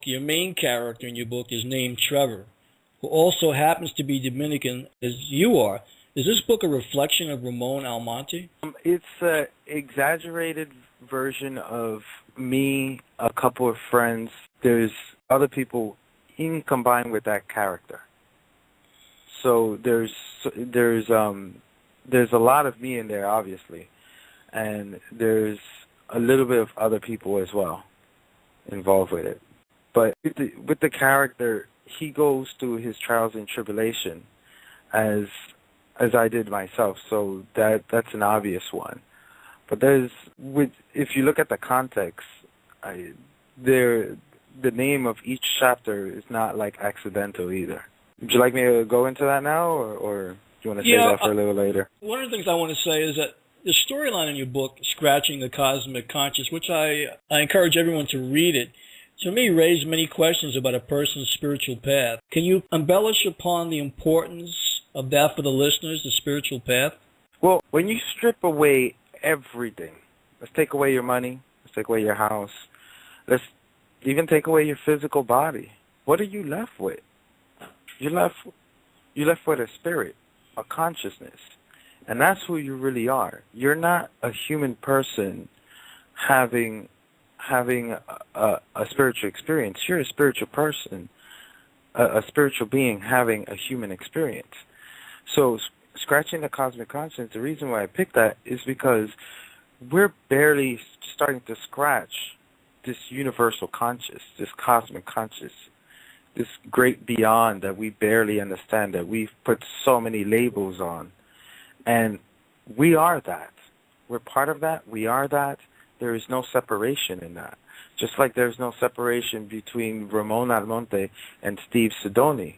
Your main character in your book is named Trevor, who also happens to be Dominican as you are. Is this book a reflection of Ramon Almonte? It's an exaggerated version of me, a couple of friends. There's other people in combined with that character. So there's a lot of me in there, obviously, and there's a little bit of other people as well involved with it. But with the character, he goes through his trials and tribulation as I did myself, so that's an obvious one. But if you look at the context, the name of each chapter is not like accidental either. Would you like me to go into that now, or do you want to save that for a little later? One of the things I want to say is that the storyline in your book, Scratching the Cosmic Conscience, which I encourage everyone to read it, to me raised many questions about a person's spiritual path. Can you embellish upon the importance of that for the listeners, the spiritual path? Well, when you strip away everything, let's take away your money, let's take away your house, let's even take away your physical body, what are you left with? You're left with a spirit, a consciousness, and that's who you really are. You're not a human person having a spiritual experience. You're a spiritual person, a spiritual being having a human experience. So Scratching the Cosmic Conscience, the reason why I picked that is because we're barely starting to scratch this universal conscious, this cosmic conscious, this great beyond that we barely understand, that we've put so many labels on. And we are that. We're part of that. We are that. There is no separation in that. Just like there's no separation between Ramon Almonte and Steve Sindoni.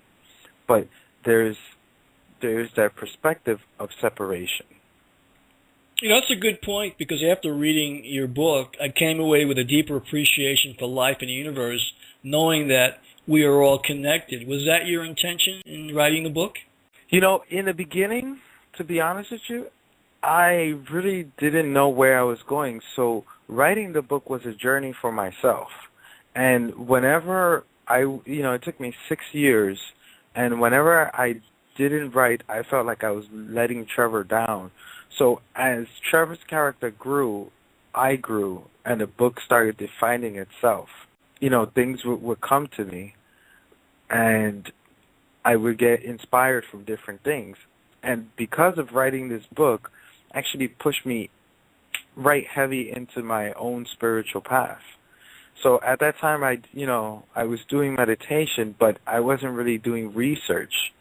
But there's that perspective of separation. You know, that's a good point, because after reading your book, I came away with a deeper appreciation for life in the universe, knowing that we are all connected. Was that your intention in writing the book? You know, in the beginning, to be honest with you, I really didn't know where I was going. So writing the book was a journey for myself. And whenever it took me 6 years, and whenever I didn't write, I felt like I was letting Trevor down. So as Trevor's character grew, I grew, and the book started defining itself. You know, things would come to me, and I would get inspired from different things. And because of writing this book, actually pushed me right heavy into my own spiritual path. So at that time, I was doing meditation, but I wasn't really doing research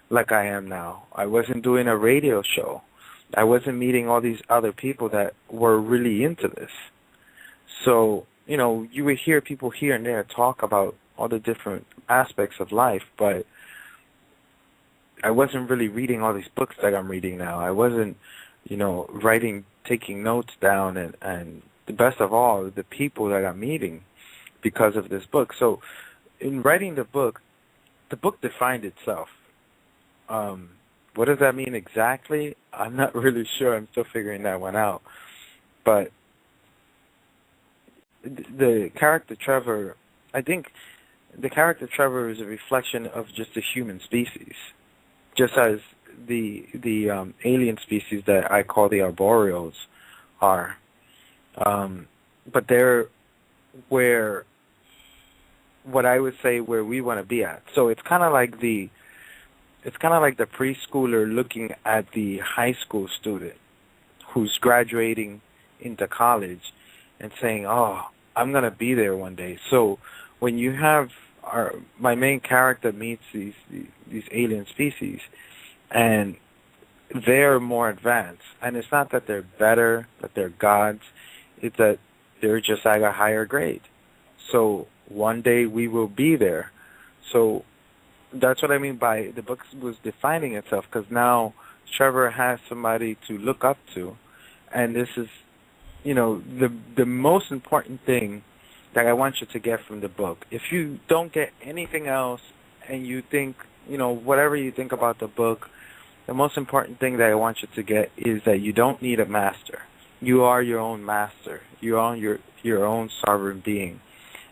like I am now. I wasn't doing a radio show. I wasn't meeting all these other people that were really into this. So, you would hear people here and there talk about all the different aspects of life, but I wasn't really reading all these books that I'm reading now. I wasn't, writing, taking notes down, and the best of all, the people that I'm meeting because of this book. So in writing the book defined itself. What does that mean exactly? I'm not really sure. I'm still figuring that one out. But the character Trevor, I think the character Trevor is a reflection of just the human species, just as the alien species that I call the arboreals are. But they're what I would say where we want to be at. So it's kind of like the preschooler looking at the high school student who's graduating into college and saying, "Oh, I'm gonna be there one day." So when you have my main character meets these alien species, and they're more advanced, and it's not that they're better, that they're gods, it's that they're just at a higher grade. So one day we will be there. So that's what I mean by the book was defining itself, because now Trevor has somebody to look up to, and this is, the most important thing that I want you to get from the book. If you don't get anything else, and you think, whatever you think about the book, the most important thing that I want you to get is that you don't need a master. You are your own master. You are your own sovereign being.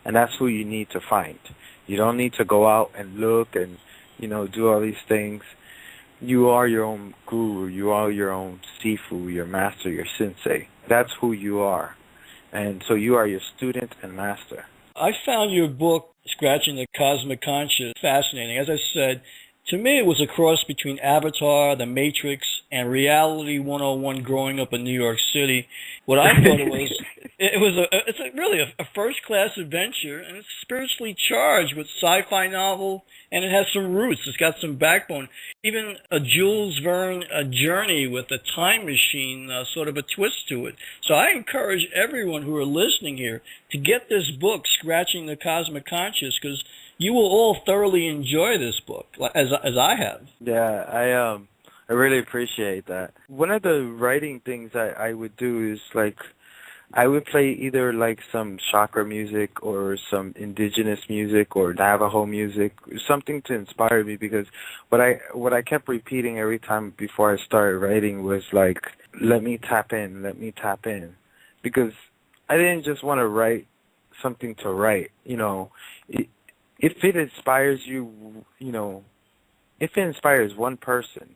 and that's who you need to find. You don't need to go out and look and, do all these things. You are your own guru. You are your own sifu, your master, your sensei. That's who you are. And so you are your student and master. I found your book, Scratching the Cosmic Conscience, fascinating. As I said, to me it was a cross between Avatar, The Matrix, and Reality 101 growing up in New York City. What I thought it's really a first-class adventure, and it's spiritually charged with sci-fi novel, and it has some roots. It's got some backbone. Even a Jules Verne journey with a time machine, sort of a twist to it. So I encourage everyone who are listening here to get this book, Scratching the Cosmic Conscience, because you will all thoroughly enjoy this book, as I have. Yeah, I really appreciate that. One of the writing things I would do is, like, I would play either, like, some chakra music or some indigenous music or Navajo music, something to inspire me, because what I kept repeating every time before I started writing was, like, let me tap in, because I didn't just want to write something to write, If it inspires you, if it inspires one person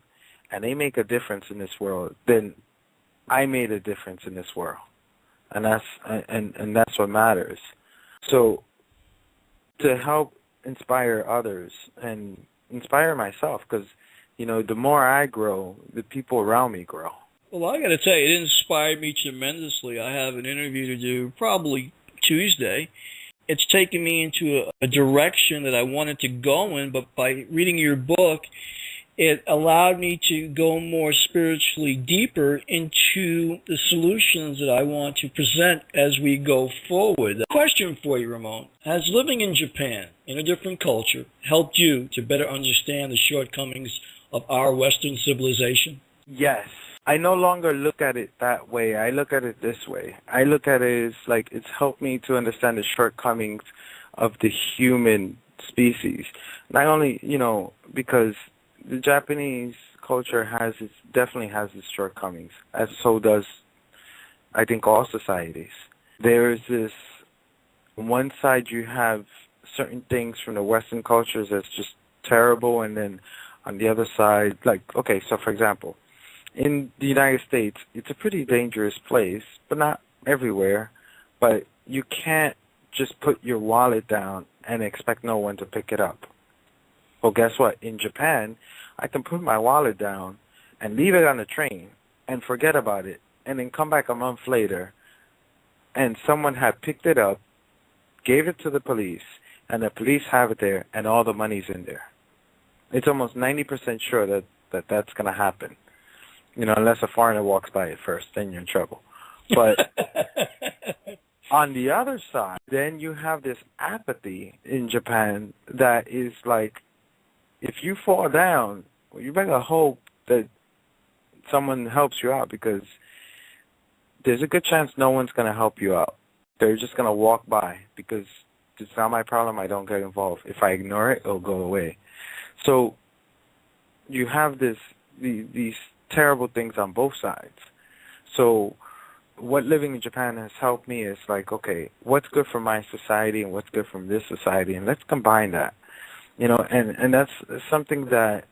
and they make a difference in this world, then I made a difference in this world. And that's what matters. So to help inspire others and inspire myself, because, the more I grow, the people around me grow. Well, I got to tell you, it inspired me tremendously. I have an interview to do probably Tuesday. It's taken me into a direction that I wanted to go in, but by reading your book, it allowed me to go more spiritually deeper into the solutions that I want to present as we go forward. Question for you, Ramon. Has living in Japan, in a different culture, helped you to better understand the shortcomings of our Western civilization? Yes. I no longer look at it that way. I look at it this way. I look at it as, like, it's helped me to understand the shortcomings of the human species. Not only, because the Japanese culture definitely has its shortcomings, as so does, I think, all societies. There's this, on one side you have certain things from the Western cultures that's just terrible, and then on the other side, like, okay, so for example, in the United States, it's a pretty dangerous place, but not everywhere. But you can't just put your wallet down and expect no one to pick it up. Well, guess what? In Japan, I can put my wallet down and leave it on the train and forget about it, and then come back a month later, and someone had picked it up, gave it to the police, and the police have it there, and all the money's in there. It's almost 90% sure that that's going to happen. Unless a foreigner walks by it first, then you're in trouble. But on the other side, then you have this apathy in Japan that is like, if you fall down, well, you better hope that someone helps you out, because there's a good chance no one's going to help you out. They're just going to walk by, because it's not my problem, I don't get involved. If I ignore it, it'll go away. So you have these terrible things on both sides. So what living in Japan has helped me is, like, okay, what's good for my society and what's good from this society, and let's combine that. And that's something that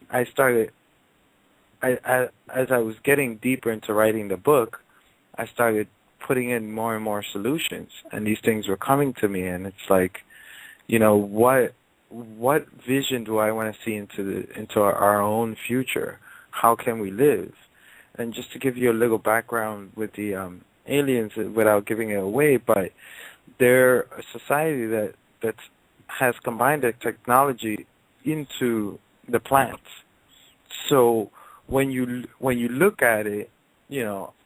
I started, as I was getting deeper into writing the book, I started putting in more and more solutions, and these things were coming to me, and it's like, what vision do I want to see into our own future? How can we live? And just to give you a little background with the aliens, without giving it away, but they're a society that has combined the technology into the plants. So when you look at it,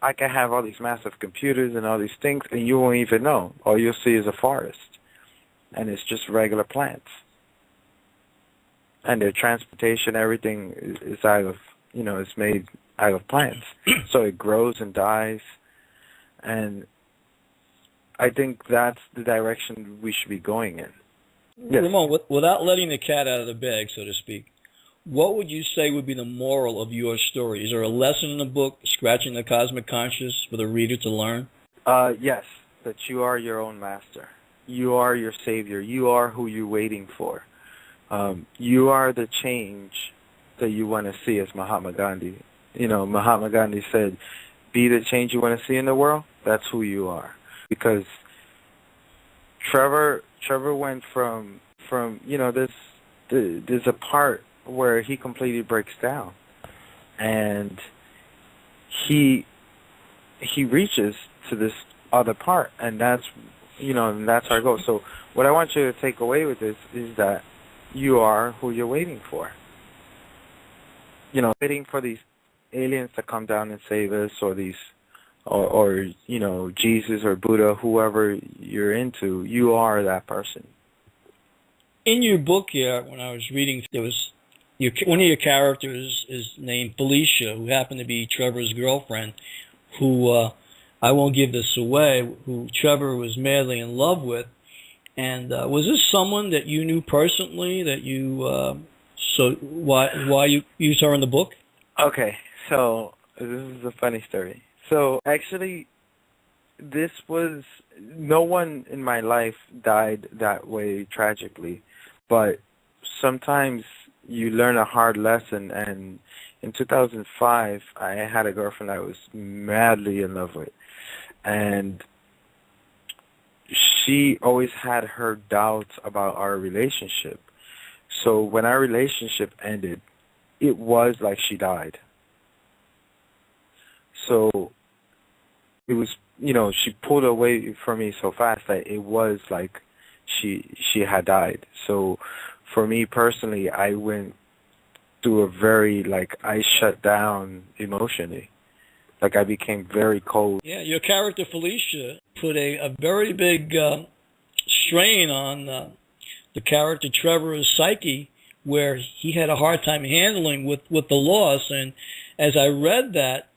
I can have all these massive computers and all these things, and you won't even know. All you'll see is a forest, and it's just regular plants. And their transportation, everything is out of, it's made out of plants. So it grows and dies. And I think that's the direction we should be going in. Yes. Ramon, without letting the cat out of the bag, so to speak, what would you say would be the moral of your story? Is there a lesson in the book, Scratching the Cosmic Conscience, for the reader to learn? Yes, that you are your own master. You are your savior. You are who you're waiting for. You are the change that you want to see, as Mahatma Gandhi. Mahatma Gandhi said, be the change you want to see in the world. That's who you are. Because Trevor went from there's a part where he completely breaks down, and he reaches to this other part, and that's our goal. So what I want you to take away with this is that you are who you're waiting for. Waiting for these aliens to come down and save us, or Jesus or Buddha, whoever you're into. You are that person. In your book here, when I was reading, there was one of your characters is named Felicia, who happened to be Trevor's girlfriend, who I won't give this away, who Trevor was madly in love with. And was this someone that you knew personally, that you so why you used her in the book? Okay, so this is a funny story. So actually, no one in my life died that way tragically, but sometimes you learn a hard lesson. And in 2005, I had a girlfriend I was madly in love with, and she always had her doubts about our relationship. So when our relationship ended, it was like she died. So it was, she pulled away from me so fast that it was like she had died. So for me personally, I went through a very, I shut down emotionally. I became very cold. Yeah, your character Felicia put a very big strain on the character Trevor's psyche, where he had a hard time handling with the loss. And as I read that,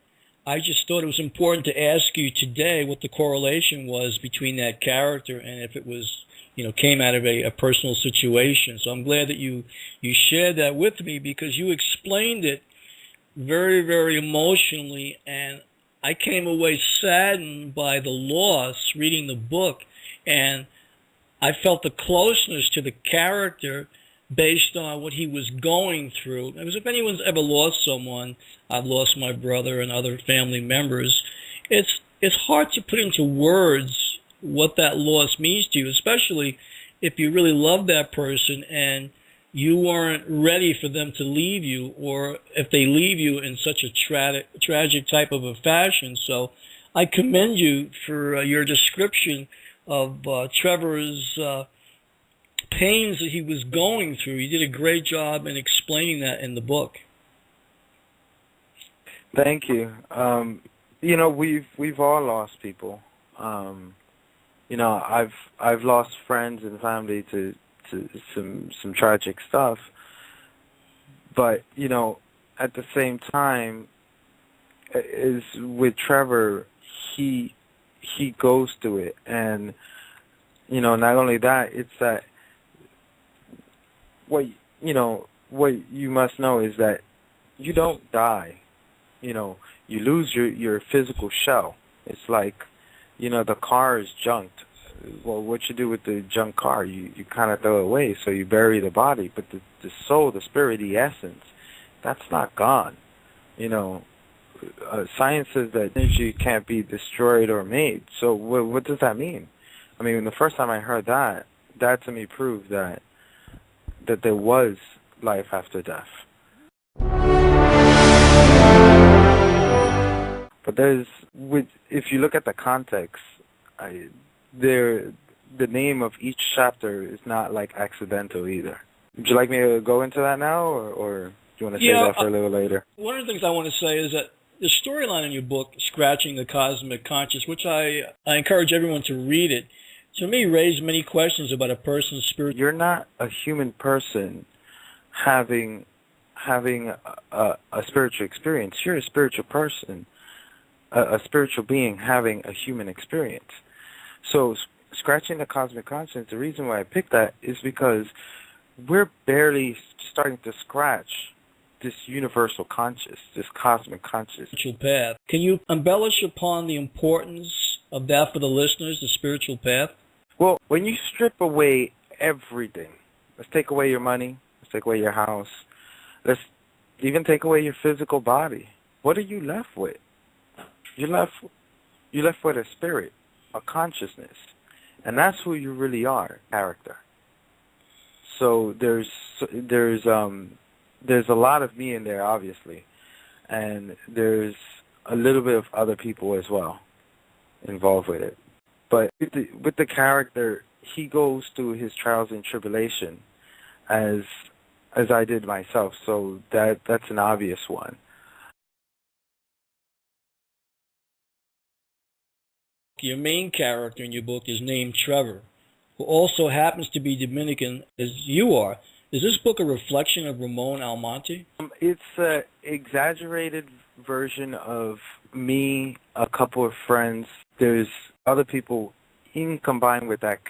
I just thought it was important to ask you today what the correlation was between that character and if it was, came out of a personal situation. So I'm glad that you shared that with me, because you explained it very, very emotionally, and I came away saddened by the loss reading the book, and I felt the closeness to the character based on what he was going through. Because if anyone's ever lost someone, I've lost my brother and other family members, it's hard to put into words what that loss means to you, especially if you really love that person and you weren't ready for them to leave you, or if they leave you in such a tragic type of a fashion. So I commend you for your description of Trevor's pains that he was going through. You did a great job in explaining that in the book. Thank you. We've all lost people. I've lost friends and family to some tragic stuff, but at the same time, is with Trevor, he goes through it, and not only that, it's that what you must know is that you don't die. You lose your physical shell. It's like the car is junked. Well, what you do with the junk car, you kind of throw it away, so you bury the body, but the soul, the spirit, the essence, that's not gone. Science says that energy can't be destroyed or made. So what does that mean? I mean, the first time I heard that to me proved that there was life after death. But if you look at the context, the name of each chapter is not accidental either. Would you like me to go into that now, or do you want to save that for a little later? One of the things I want to say is that the storyline in your book, Scratching the Cosmic Conscience, which I encourage everyone to read it, to me raised many questions about a person's spirit. You're not a human person having a spiritual experience. You're a spiritual person, a spiritual being having a human experience. So Scratching the Cosmic Conscience, the reason why I picked that is because we're barely starting to scratch this universal conscious, this cosmic conscious path. Can you embellish upon the importance of that for the listeners, the spiritual path? Well, when you strip away everything, let's take away your money, let's take away your house, let's even take away your physical body. What are you left with? You're left with a spirit, a consciousness, and that's who you really are, character. So there's a lot of me in there, obviously, and there's a little bit of other people as well involved with it. But with the character, he goes through his trials and tribulation as I did myself. So that's an obvious one. Your main character in your book is named Trevor, who also happens to be Dominican as you are. Is this book a reflection of Ramon Almonte? It's an exaggerated version of me, a couple of friends. There's other people in combined with that